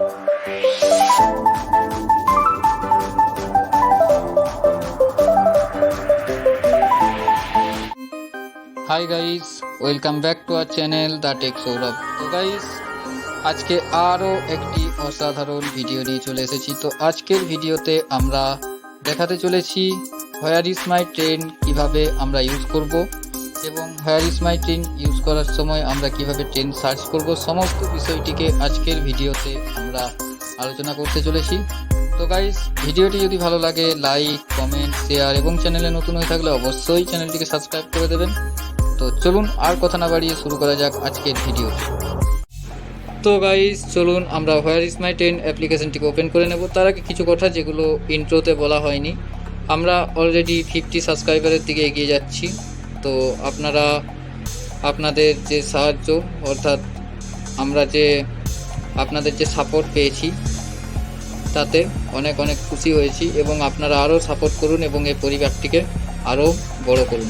High guys, welcome back to our channel the tech Sourav. তো guys, আজকে আরও একটি অসাধারণ ভিডিও নিয়ে চলে এসেছি। তো আজকের ভিডিওতে আমরা দেখাতে চলেছি হোয়ার ইজ মাই ট্রেন কিভাবে আমরা ইউজ করব এবং হোয়ার ইজ মাই ট্রেন ইউজ করার সময় আমরা কিভাবে ট্রেন সার্চ করব, সমস্ত বিষয়টিকে আজকের ভিডিওতে আমরা আলোচনা করতে চলেছি। তো গাইস, ভিডিওটি যদি ভালো লাগে লাইক, কমেন্ট, শেয়ার এবং চ্যানেলে নতুন হয়ে থাকলে অবশ্যই চ্যানেলটিকে সাবস্ক্রাইব করে দেবেন। তো চলুন আর কথা না বাড়িয়ে শুরু করা যাক আজকের ভিডিও। তো গাইস, চলুন আমরা হোয়ার ইজ মাই ট্রেন অ্যাপ্লিকেশনটিকে ওপেন করে নেব। তার আগে কিছু কথা যেগুলো ইন্ট্রোতে বলা হয়নি। আমরা অলরেডি 50 সাবস্ক্রাইবারের দিকে এগিয়ে যাচ্ছি। তো আপনারা আপনাদের যে সাহায্য অর্থাৎ আমরা যে আপনাদের যে সাপোর্ট পেয়েছি তাতে অনেক অনেক খুশি হয়েছি এবং আপনারা আরও সাপোর্ট করুন এবং এই পরিবারটিকে আরও বড় করুন।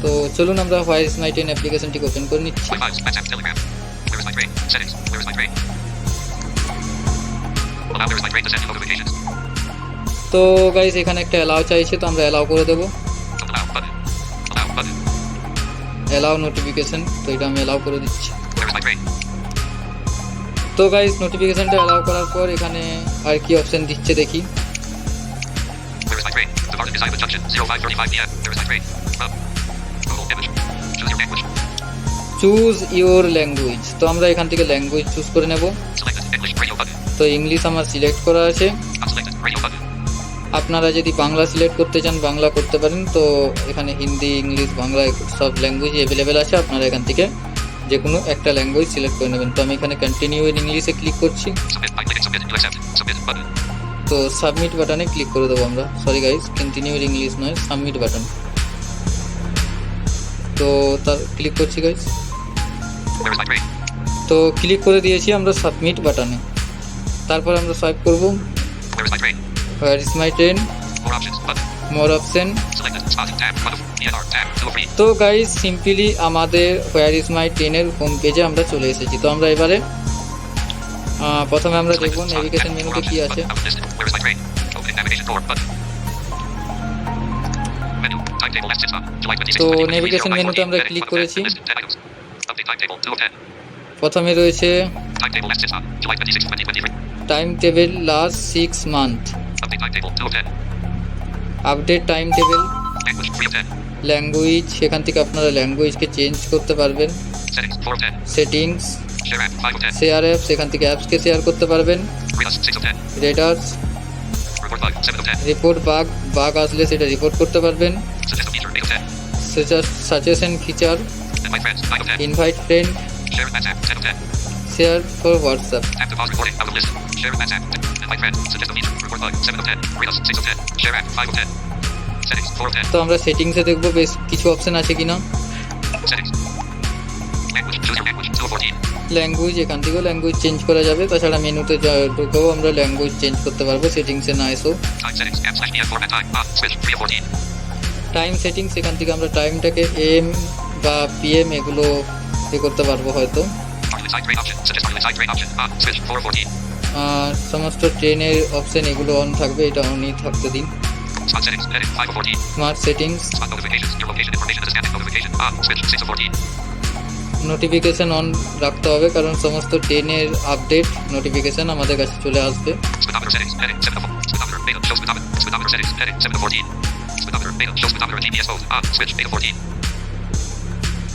তো চলুন আমরা হোয়ার ইজ মাই ট্রেন অ্যাপ্লিকেশনটিকে ওপেন করে নিচ্ছি। তো গাইস, এখানে একটা অ্যালাউ চাইছে, তো আমরা অ্যালাউ করে দেবো। অ্যালাউ নোটিফিকেশন, তো এটা আমি অ্যালাউ করে দিচ্ছি। তো গাইস, নোটিফিকেশনটা অ্যালাউ করার পর এখানে আর কি অপশন দিচ্ছে দেখি। চুজ ইউর ল্যাঙ্গুয়েজ, তো আমরা এখান থেকে ল্যাঙ্গুয়েজ চুজ করে নেব। তো ইংলিশ আমার সিলেক্ট করা আছে। আপনারা যদি বাংলা সিলেক্ট করতে চান বাংলা করতে পারেন। তো এখানে হিন্দি, ইংলিশ, বাংলা সব ল্যাঙ্গুয়েজ অ্যাভেলেবেল আছে। আপনারা এখান থেকে যে কোনো একটা ল্যাঙ্গুয়েজ সিলেক্ট করে নেবেন। তো আমি এখানে কন্টিনিউ ইন ইংলিশে ক্লিক করছি। তো সাবমিট বাটনে ক্লিক করে দেবো আমরা। Sorry guys, continue in English নয়, সাবমিট বাটন। তো তার ক্লিক করছি গাইস। তো ক্লিক করে দিয়েছি আমরা সাবমিট বাটনে। তারপর আমরা সোয়াইপ করব হোয়ার is my train, more option. তো গাইস, সিম্পলি আমাদের হোয়ার ইজ মাই ট্রেনের হোম পেজে আমরা চলে এসেছি। তো আমরা এবারে প্রথমে আমরা দেখব নেভিগেশন মেনুতে কি আছে। তো নেভিগেশন মেনুতে আমরা ক্লিক করেছি। প্রথমে রয়েছে time table last 6 month, update time table, language, সেখান থেকে আপনারা ল্যাঙ্গুয়েজকে চেঞ্জ করতে পারবেন। সেটিংস, শেয়ার অ্যাপস, সেখান থেকে অ্যাপসকে শেয়ার করতে পারবেন। রেডার্স, রিপোর্ট বাগ আসলে সেটা রিপোর্ট করতে পারবেন। Suggestion feature, invite friend, share for WhatsApp. তো আমরা সেটিংসে দেখবো বেশ কিছু অপশন আছে কিনা। ল্যাঙ্গুয়েজ, এখান থেকেও ল্যাঙ্গুয়েজ চেঞ্জ করা যাবে। তাছাড়া মেনুতে ঢুকেও আমরা ল্যাঙ্গুয়েজ চেঞ্জ করতে পারবো সেটিংসে না এসেও। টাইম সেটিংস, এখান থেকে আমরা টাইমটাকে এম বা পিএম এগুলো করতে পারবো হয়তো। সমস্ত ট্রেনের অপশন এগুলো অন থাকবে, এটা অনই থাকতে দিন। স্মার্ট সেটিংস, নোটিফিকেশন অন রাখতে হবে কারণ সমস্ত ট্রেনের আপডেট নোটিফিকেশন আমাদের কাছে চলে আসবে।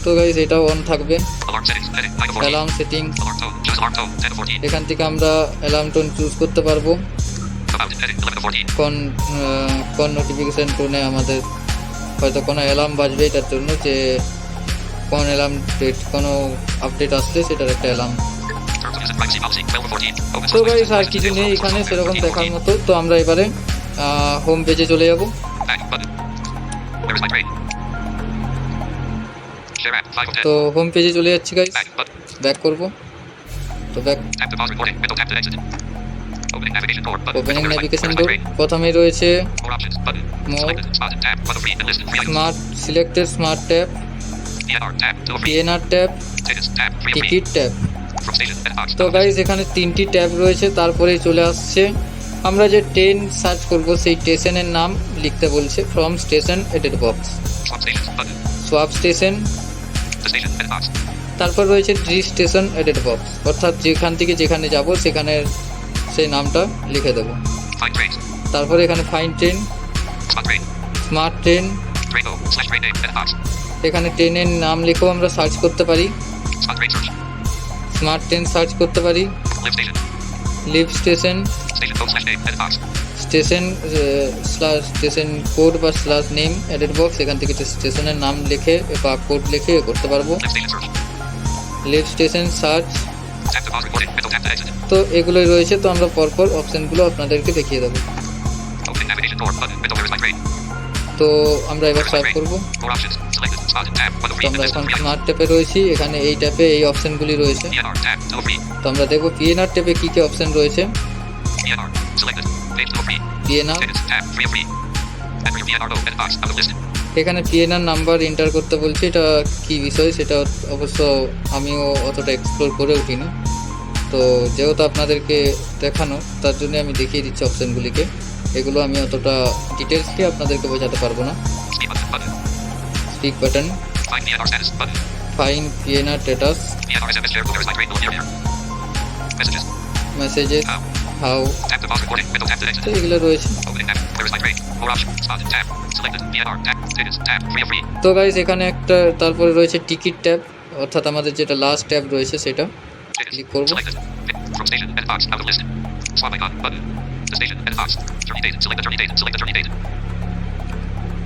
তো গাইস, এটাও অন থাকবে। অ্যালার্ম সেটিংস, এখান থেকে আমরা অ্যালার্ম টোন চুজ করতে পারবো। কোন নোটিফিকেশন টোনে আমাদের হয়তো কোনো অ্যালার্ম বাজবে, এটার জন্য যে কোন অ্যালার্ম কোনো আপডেট আসলে সেটার একটা অ্যালার্ম। তো গাইস, আর কিছু নেই এখানে সেরকম দেখার মতো। তো আমরা এবারে হোম পেজে চলে যাব। তো হোম পেজে চলে যাচ্ছি গাইস, ব্যাক করব। তো ব্যাক, ওপেনিং নেভিগেশন ডোর, প্রথমে রয়েছে smart selected smart tab, PNR tab, ticket tab. তো গাইস এখানে 3টি ট্যাব রয়েছে, তারপরেই চলে আসছে আমরা যে ট্রেন সার্চ করব সেই স্টেশনের নাম লিখতে বলছে from station added box, swap station. তারপর রয়েছে ডি স্টেশন এডেড বক্স, অর্থাৎ যেখান থেকে যেখানে যাব সেখানের সেই নামটা লিখে দেব। তারপরে এখানে ফাইন ট্রেন, স্মার্ট ট্রেন, এখানে ট্রেনের নাম লিখেও আমরা সার্চ করতে পারি, স্মার্ট ট্রেন সার্চ করতে পারি, leave station, station station code বা স্ল্যাশ নেম এডেড বক্স, এখান থেকে স্টেশনের নাম লিখে বা কোড লিখে করতে পারবো, লিভ স্টেশন সার্চ। তো এগুলোই রয়েছে, তো আমরা পরপর অপশানগুলো আপনাদেরকে দেখিয়ে দেবো। তো আমরা এবার সার্চ করবো। তো আমরা এখন স্মার্ট ট্যাপে রয়েছি, এখানে এই ট্যাপে এই অপশানগুলি রয়েছে। তো আমরা দেখবো পিএনআর ট্যাপে কী কী অপশান রয়েছে। পিএনআর, এখানে পিএনআর নাম্বার এন্টার করতে বলছে, এটা কি বিষয় সেটা অবশ্য আমিও অতটা এক্সপ্লোর করে উঠিনি, তো যেহেতু আপনাদেরকে দেখানো তার জন্য আমি দেখিয়ে দিচ্ছি অপশানগুলিকে। এগুলো আমি অতটা ডিটেলসলি আপনাদেরকে বোঝাতে পারবো না। Speak button, fine PNR status, messages, how, তো এগুলো রয়েছে। তো গাইস এখানে একটা তারপরে রয়েছে টিকিট ট্যাব, অর্থাৎ আমাদের যেটা লাস্ট ট্যাব রয়েছে সেটা ক্লিক করব।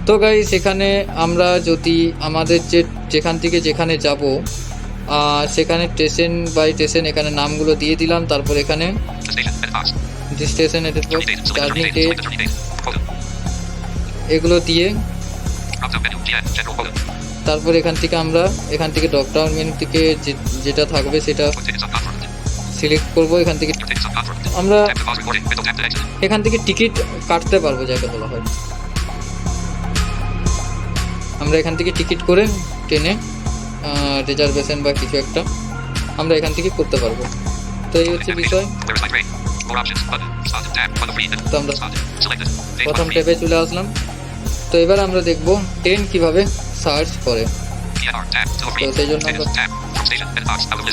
তো গাইস এখানে আমরা যদি আমাদের যেখান থেকে যেখানে যাব সেখানে স্টেশন বাই স্টেশন এখানে নামগুলো দিয়ে দিলাম, তারপর এখানে স্টেশন জার্নি ডেট এগুলো দিয়ে তারপর এখান থেকে ড্রপডাউন মেনু থেকে যেটা থাকবে সেটা সিলেক্ট করব। এখান থেকে আমরা এখান থেকে টিকিট কাটতে পারবো, যাকে বলা হয়। আমরা এখান থেকে টিকিট করে ট্রেনে রিজার্ভেশন বা কিছু একটা আমরা এখান থেকে করতে পারবো। তো এই হচ্ছে বিষয়। তো আমরা প্রথম ট্যাবে চলে আসলাম। তো এবার আমরা দেখব ট্রেন কিভাবে সার্চ করে। তো সেই জন্য আমরা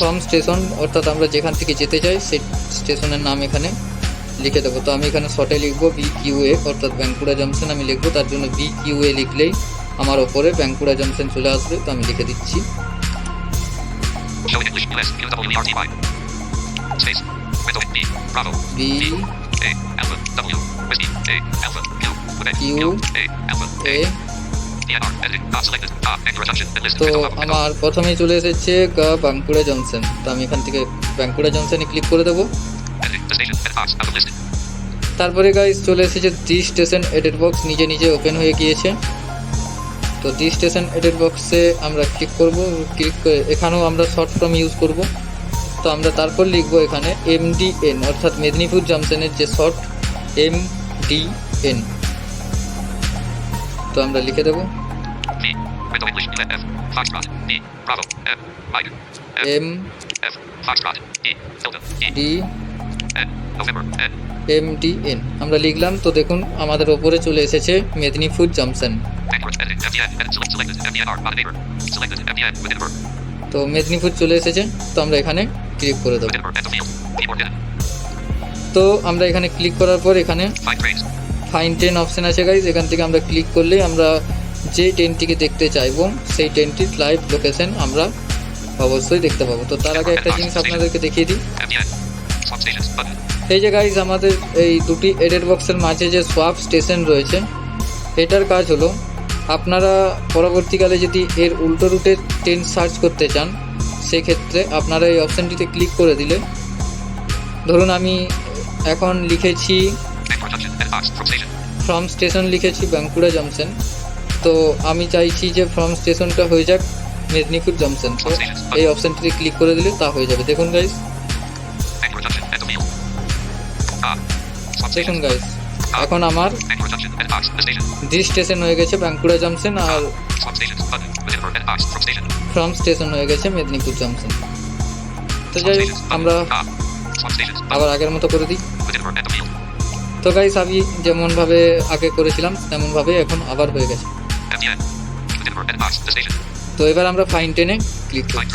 ফ্রম স্টেশন, অর্থাৎ আমরা যেখান থেকে যেতে চাই সেই স্টেশনের নাম এখানে লিখে দেবো। তো আমি এখানে শর্টে লিখবো BQA, অর্থাৎ বাঁকুড়া জংশন আমি লিখবো। তার জন্য BQA লিখলেই আমার ওপরে বাঁকুড়া জংশন চলে আসবে। তো আমি লিখে দিচ্ছি। তো আমার প্রথমেই চলে এসেছে বাঁকুড়া জংশন। তো আমি এখান থেকে বাঁকুড়া জংশনে ক্লিক করে দেবো। তারপরে গাইস চলে এসেছে দি স্টেশন এডেড বক্স, নিজে নিজে ওপেন হয়ে গিয়েছে। তো দি স্টেশন এডেড বক্সে আমরা ক্লিক করব। ক্লিক করে এখানেও আমরা শর্ট ফর্ম ইউজ করব। তো আমরা তারপর লিখব এখানে MDN, অর্থাৎ মেদিনীপুর জংশনের যে শর্ট MDN। তো আমরা লিখে দেব MDN আমরা লিখলাম। তো দেখুন আমাদের ওপরে চলে এসেছে মেদিনীপুর জংশন। তো মেদিনীপুর চলে এসেছে। তো আমরা এখানে ক্লিক করে দেবো। তো আমরা এখানে ক্লিক করার পর এখানে ফাইন ট্রেন অপশান আছে গাইজ। এখান থেকে আমরা ক্লিক করলে আমরা যে ট্রেনটিকে দেখতে চাইবো সেই ট্রেনটির লাইভ লোকেশন আমরা অবশ্যই দেখতে পাবো। তো তার আগে একটা জিনিস আপনাদেরকে দেখিয়ে দিই। এই যে গাইজ আমাদের এই দুটি এডেড বক্সের মাঝে যে সোয়াপ স্টেশন রয়েছে, এটার কাজ হলো আপনারা পরবর্তীকালে যদি এর উল্টো রুটে ট্রেন সার্চ করতে চান, সেক্ষেত্রে আপনারা এই অপশানটিতে ক্লিক করে দিলে, ধরুন আমি এখন লিখেছি ফ্রম স্টেশন লিখেছি বাঁকুড়া জংশন। তো আমি চাইছি যে ফ্রম স্টেশনটা হয়ে যাক মেদিনীপুর জংশন। তো এই অপশানটিতে ক্লিক করে দিলে তা হয়ে যাবে। দেখুন গাইজ, দেখুন গাইজ এখন আমার দি স্টেশন হয়ে গেছে Bankura junction, are from station হয়ে গেছে মেদিনীপুর জংশন। তো যাই হোক, আমরা আবার আগের মতো করে দিই। তো গাইস, আমি যেমনভাবে আগে করেছিলাম তেমনভাবে এখন আবার হয়ে গেছে। তো এবার আমরা ফাইন টেনে ক্লিক করি।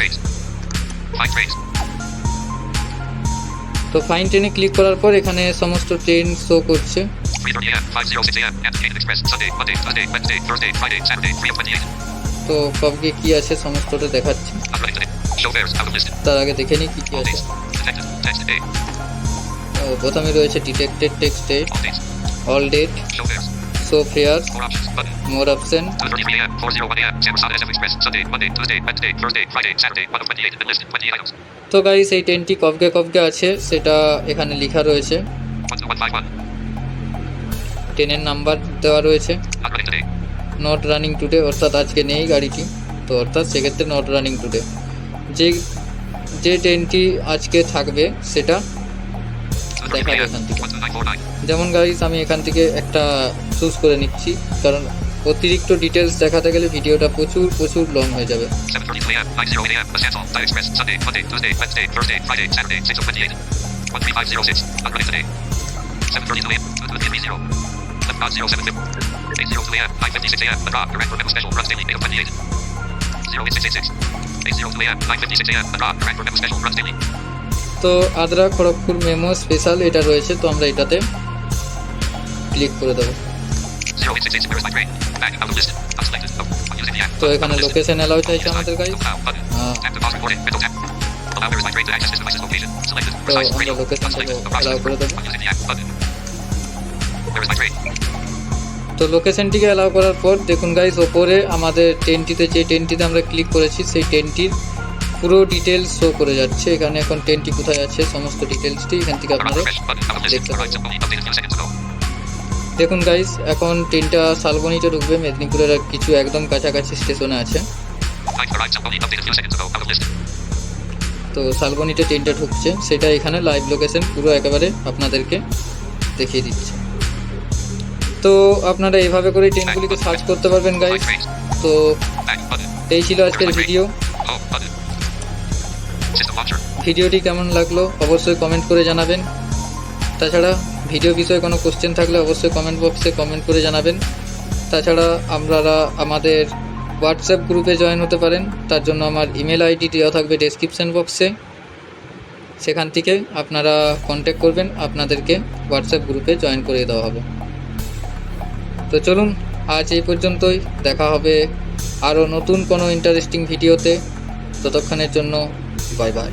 তো ফাইন টেনে ক্লিক করার পর এখানে সমস্ত ট্রেন শো করছে। তো কবে কি আছে সমস্তটা দেখাচ্ছে। তার আগে দেখে নিই কি কি আছে। তো প্রথমে রয়েছে detected text date, all date, show fare, more option. তো গাইস, এই ট্রেনটি কবে কবে আছে সেটা এখানে লেখা রয়েছে। ট্রেনের নাম্বার দেওয়া রয়েছে। নট রানিং টুডে, অর্থাৎ আজকে নেই গাড়িটি, তো অর্থাৎ সেক্ষেত্রে নট রানিং টুডে। যে ট্রেনটি আজকে থাকবে সেটা দেখাবে এখান থেকে। যেমন গাইস, আমি এখান থেকে একটা চুজ করে নিচ্ছি, কারণ অতিরিক্ত ডিটেলস দেখাতে গেলে ভিডিওটা প্রচুর লং হয়ে যাবে। তো আদ্রা খড়গপুর মেমো স্পেশাল এটা রয়েছে, তো আমরা এটাতে ক্লিক করে দেবো। তো এখানে লোকেশন অ্যালাউ চাইছে আমাদের গাইস। তো আমরা লোকেশনটাকে অ্যালাউ করে দেবো। তো লোকেশনটিকে অ্যালাউ করার পর দেখুন গাইস, ওপরে আমাদের যে ট্রেনটিতে আমরা ক্লিক করেছি সেই ট্রেনটির পুরো ডিটেলস শো করে যাচ্ছে। এখানে এখন ট্রেনটি কোথায় আছে সমস্ত ডিটেলসটি এখান থেকে আপনারা দেখতে পাবেন। দেখুন গাইস, এখন ট্রেনটা শালবনীতে ঢুকবে, মেদিনীপুরের কিছু একদম কাছাকাছি স্টেশনে আছে। তো শালবনীতে ট্রেনটা ঢুকছে, সেটা এখানে লাইভ লোকেশন পুরো একেবারে আপনাদেরকে দেখিয়ে দিচ্ছে। তো আপনারা এইভাবে করে ট্রেনগুলিকে সার্চ করতে পারবেন গাইস। তো এই ছিল আজকের ভিডিওটি কেমন লাগলো অবশ্যই কমেন্ট করে জানাবেন। তাছাড়া ভিডিও বিষয়ে কোনো কোশ্চেন থাকলে অবশ্যই কমেন্ট বক্সে কমেন্ট করে জানাবেন। তাছাড়া আপনারা আমাদের হোয়াটসঅ্যাপ গ্রুপে জয়েন হতে পারেন, তার জন্য আমার ইমেল আইডি দেওয়া থাকবে ডেসক্রিপশন বক্সে, সেখান থেকে আপনারা কন্ট্যাক্ট করবেন, আপনাদেরকে হোয়াটসঅ্যাপ গ্রুপে জয়েন করে দেওয়া হবে। তো চলুন, আজ এই পর্যন্তই। দেখা হবে আরও নতুন কোনো ইন্টারেস্টিং ভিডিওতে। ততক্ষণের জন্য বাই বাই।